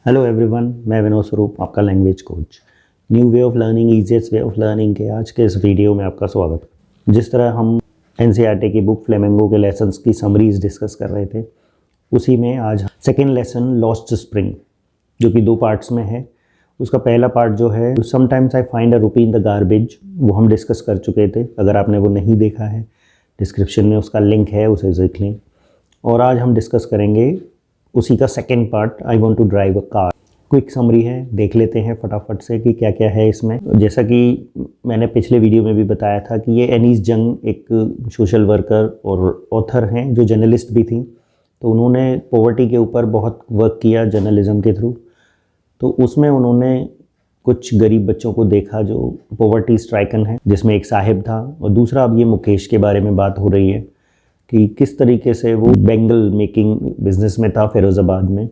Hello everyone, मैं विनोद स्वरूप, आपका language coach. New way of learning, easiest way of learning के आज के इस वीडियो में आपका स्वागत है। जिस तरह हम एनसीईआरटी की बुक फ्लेमिंगो के लेसन्स की समरीज डिस्कस कर रहे थे, उसी में आज सेकेंड लेसन लॉस्ट स्प्रिंग, जो कि 2 पार्ट्स में है। उसका पहला पार्ट जो है sometimes I find a rupee in the garbage, वो हम डिस्कस कर चुके थे। अगर आपने वो नहीं देखा है, डिस्क्रिप्शन में उसका लिंक है, उसे देख लें। और आज हम डिस्कस करेंगे उसी का second part, I want to drive a car. Quick summary है, देख लेते हैं फटाफट से कि क्या क्या है इसमें। जैसा कि मैंने पिछले वीडियो में भी बताया था कि ये एनीस जंग एक सोशल वर्कर और ऑथर हैं जो जर्नलिस्ट भी थी। तो उन्होंने पॉवर्टी के ऊपर बहुत वर्क किया जर्नलिज्म के थ्रू। तो उसमें उन्होंने कुछ गरीब बच्चों को देखा जो पॉवर्टी स्ट्राइकन है, जिसमें एक साहिब था और दूसरा अब ये मुकेश के बारे में बात हो रही है कि किस तरीके से वो बेंगल मेकिंग बिजनेस में था फ़िरोज़ाबाद में,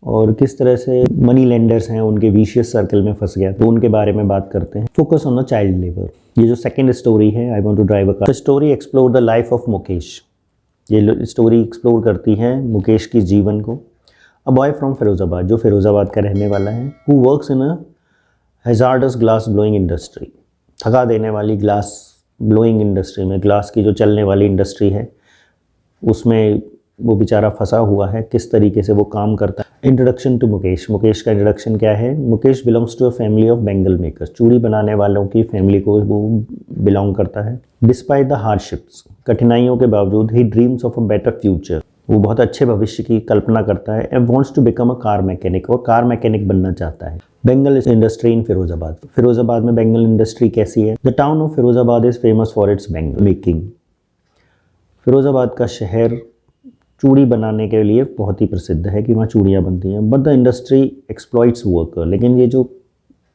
और किस तरह से मनी लेंडर्स हैं उनके विशियस सर्कल में फंस गया। तो उनके बारे में बात करते हैं। Focus on the child labour, ये जो सेकंड स्टोरी है, I want to drive a car. Story explore the life of Mukesh. ये स्टोरी एक्सप्लोर करती है मुकेश की जीवन को। अ बॉय फ्रॉम फ़िरोज़ाबाद, जो फ़िरोज़ाबाद का रहने वाला है, who works in a hazardous glass blowing industry, थका देने वाली ग्लास ब्लोइंग इंडस्ट्री में, ग्लास की जो चलने वाली इंडस्ट्री है उसमें वो बेचारा फंसा हुआ है। किस तरीके से वो काम करता है। Introduction to Mukesh. मुकेश का इंट्रोडक्शन क्या है? Mukesh belongs to a family of bangle makers, चूड़ी बनाने वालों की फैमिली को वो बिलोंग करता है। डिस्पाइट द हार्डशिप्स, कठिनाइयों के बावजूद, ही dreams of a better future, वो बहुत अच्छे भविष्य की कल्पना करता है। And wants to become a car mechanic, और कार मैकेनिक बनना चाहता है। Bangle industry in Firozabad. Firozabad में बेंगल इंडस्ट्री कैसी है? The town of Firozabad is famous for its bangle making. Firozabad का शहर चूड़ी बनाने के लिए बहुत ही प्रसिद्ध है कि वहाँ चूड़ियाँ बनती हैं। But the industry exploits worker, लेकिन ये जो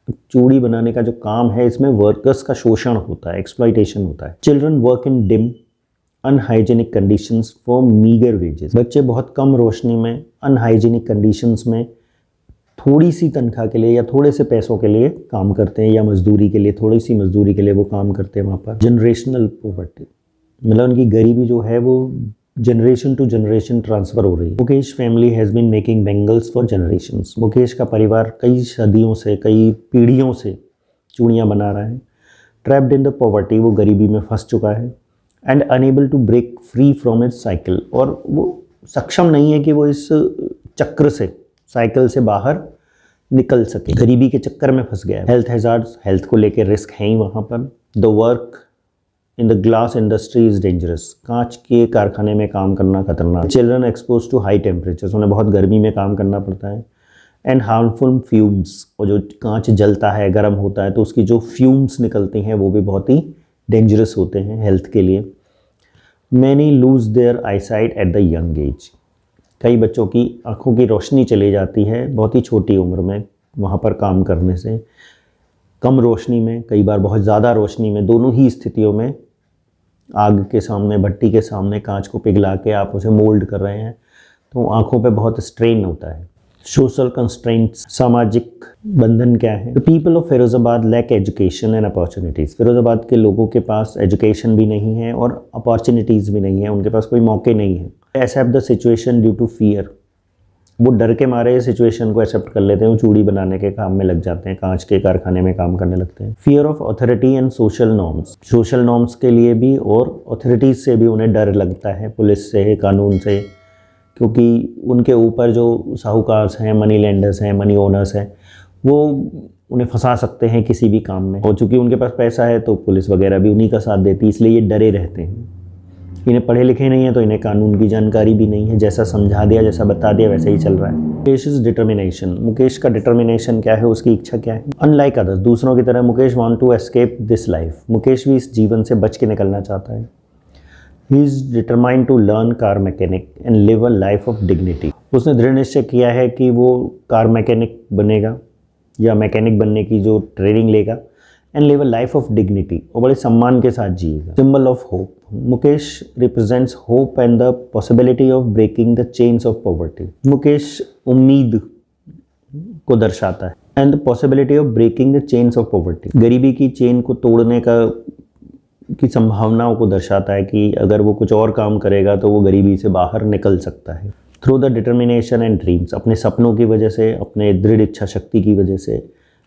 चूड़ी बनाने का जो काम है, इसमें वर्कर्स का शोषण होता है, एक्सप्लॉइटेशन होता है। Children work in dim unhygienic conditions for meagre wages. बच्चे बहुत कम रोशनी में, अनहाइजीनिक कंडीशंस में, थोड़ी सी तनख्वाह के लिए या थोड़े से पैसों के लिए काम करते हैं, या मजदूरी के लिए, थोड़ी सी मजदूरी के लिए वो काम करते हैं वहाँ पर। जनरेशनल पॉवर्टी, मतलब उनकी गरीबी जो है वो जनरेशन टू जनरेशन ट्रांसफ़र हो रही है। Mukesh family has been making bangles for generations. Mukesh का परिवार कई सदियों से, कई पीढ़ियों से चूड़ियाँ बना रहा है। ट्रैप्ड इन द पॉवर्टी, वो गरीबी में फंस चुका है। And unable to break free from its cycle, और वो सक्षम नहीं है कि वो इस चक्र से, साइकिल से बाहर निकल सके। गरीबी के चक्कर में फंस गया है। हेल्थ हैज़ार्ड्स, हेल्थ को लेकर रिस्क हैं ही वहाँ पर। The work in the glass industry is dangerous, कांच के कारखाने में काम करना खतरनाक। Children expose to high temperatures, उन्हें बहुत गर्मी में काम करना पड़ता है। एंड हार्मफुल फ्यूम्स, और जो कांच जलता है, गर्म होता है, तो उसकी जो फ्यूम्स निकलती हैं वो भी बहुत ही डेंजरस होते हैं हेल्थ के लिए। Many lose their eyesight at the young age, कई बच्चों की आँखों की रोशनी चली जाती है बहुत ही छोटी उम्र में वहाँ पर काम करने से। कम रोशनी में, कई बार बहुत ज़्यादा रोशनी में, दोनों ही स्थितियों में, आग के सामने, भट्टी के सामने कांच को पिघला के आप उसे मोल्ड कर रहे हैं, तो आँखों पे बहुत स्ट्रेन होता है। सोशल कंस्ट्रेंट्स, सामाजिक बंधन क्या है? The people of Firozabad lack education and opportunities. Firozabad के लोगों के पास एजुकेशन भी नहीं है और अपॉर्चुनिटीज़ भी नहीं है, उनके पास कोई मौके नहीं है। Accept the situation due to fear, वो डर के मारे सिचुएशन को एक्सेप्ट कर लेते हैं। वो चूड़ी बनाने के काम में लग जाते हैं, कांच के कारखाने में काम करने लगते हैं। Fear of authority and social norms, social norms के लिए भी और अथॉरिटीज़ से भी उन्हें डर लगता है, पुलिस से, कानून से, क्योंकि उनके ऊपर जो साहूकार हैं, मनी लेंडर्स हैं, मनी ओनर्स हैं, वो उन्हें फंसा सकते हैं किसी भी काम में। और चूँकि उनके पास पैसा है तो पुलिस वगैरह भी उन्हीं का साथ देती है, इसलिए ये डरे रहते हैं। इन्हें पढ़े लिखे नहीं है तो इन्हें कानून की जानकारी भी नहीं है। जैसा समझा दिया, जैसा बता दिया, वैसे ही चल रहा है। मुकेश इज डिटर्मिनेशन, मुकेश का डिटर्मिनेशन क्या है, उसकी इच्छा क्या है? अनलाइक अदर्स, दूसरों की तरह Mukesh want to escape this life, Mukesh भी इस जीवन से बच के निकलना चाहता है। He is determined to learn car mechanic and live a life of dignity. उसने दृढ़ निश्चय किया है कि वो कार मैकेनिक बनेगा या मैकेनिक बनने की जो ट्रेनिंग लेगा, and live a life of dignity, और बड़े सम्मान के साथ जिएगा। Symbol of hope, Mukesh represents hope and the possibility of breaking the chains of poverty. Mukesh उम्मीद को दर्शाता है, and the possibility of breaking the chains of poverty, गरीबी की चेन को तोड़ने की संभावनाओं को दर्शाता है कि अगर वो कुछ और काम करेगा तो वो गरीबी से बाहर निकल सकता है। Through the determination and dreams, अपने सपनों की वजह से, अपने दृढ़ इच्छा शक्ति की वजह से,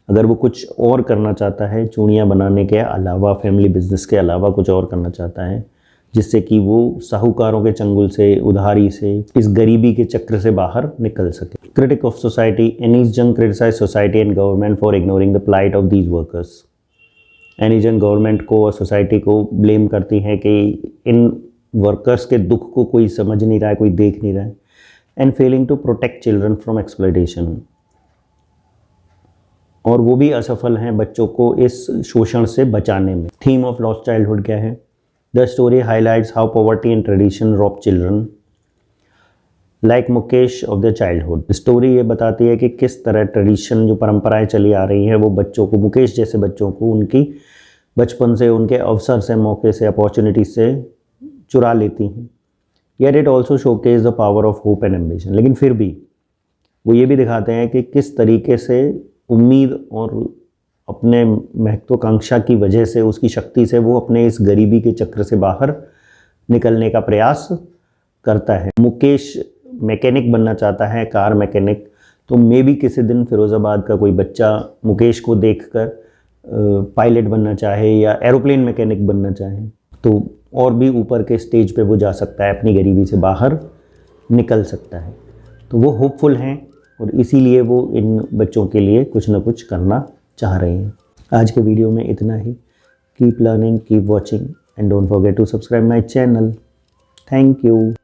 अगर वो कुछ और करना चाहता है चूड़ियाँ बनाने के अलावा, फैमिली बिजनेस के अलावा कुछ और करना चाहता है, जिससे कि वो साहूकारों के चंगुल से, उधारी से, इस गरीबी के चक्र से बाहर निकल सके। Critic of society, Anees Jung criticize society and government for ignoring the plight of these workers. Anees Jung government को और सोसाइटी को ब्लेम करती हैं कि इन वर्कर्स के दुख को कोई समझ नहीं रहा है, कोई देख नहीं रहा है। And failing to protect children from exploitation, और वो भी असफल हैं बच्चों को इस शोषण से बचाने में। थीम ऑफ लॉस्ट चाइल्डहुड क्या है? The story highlights how poverty and tradition rob children like Mukesh of the childhood. Story ये बताती है कि किस तरह ट्रेडिशन, जो परंपराएं चली आ रही हैं, वो बच्चों को, मुकेश जैसे बच्चों को, उनकी बचपन से, उनके अवसर से, मौके से, अपॉर्चुनिटी से चुरा लेती हैं। Yet it also showcase the power of hope and ambition. लेकिन फिर भी वो ये भी दिखाते हैं कि किस तरीके से उम्मीद और अपने महत्वाकांक्षा की वजह से, उसकी शक्ति से वो अपने इस गरीबी के चक्र से बाहर निकलने का प्रयास करता है। मुकेश मैकेनिक बनना चाहता है, कार मैकेनिक, तो मे भी किसी दिन फिरोज़ाबाद का कोई बच्चा मुकेश को देखकर पायलट बनना चाहे या एरोप्लेन मैकेनिक बनना चाहे, तो और भी ऊपर के स्टेज पे वो जा सकता है, अपनी गरीबी से बाहर निकल सकता है। तो वो होपफुल हैं और इसीलिए वो इन बच्चों के लिए कुछ ना कुछ करना चाह रहे हैं। आज के वीडियो में इतना ही। Keep learning, keep watching and don't forget to subscribe my channel. Thank you.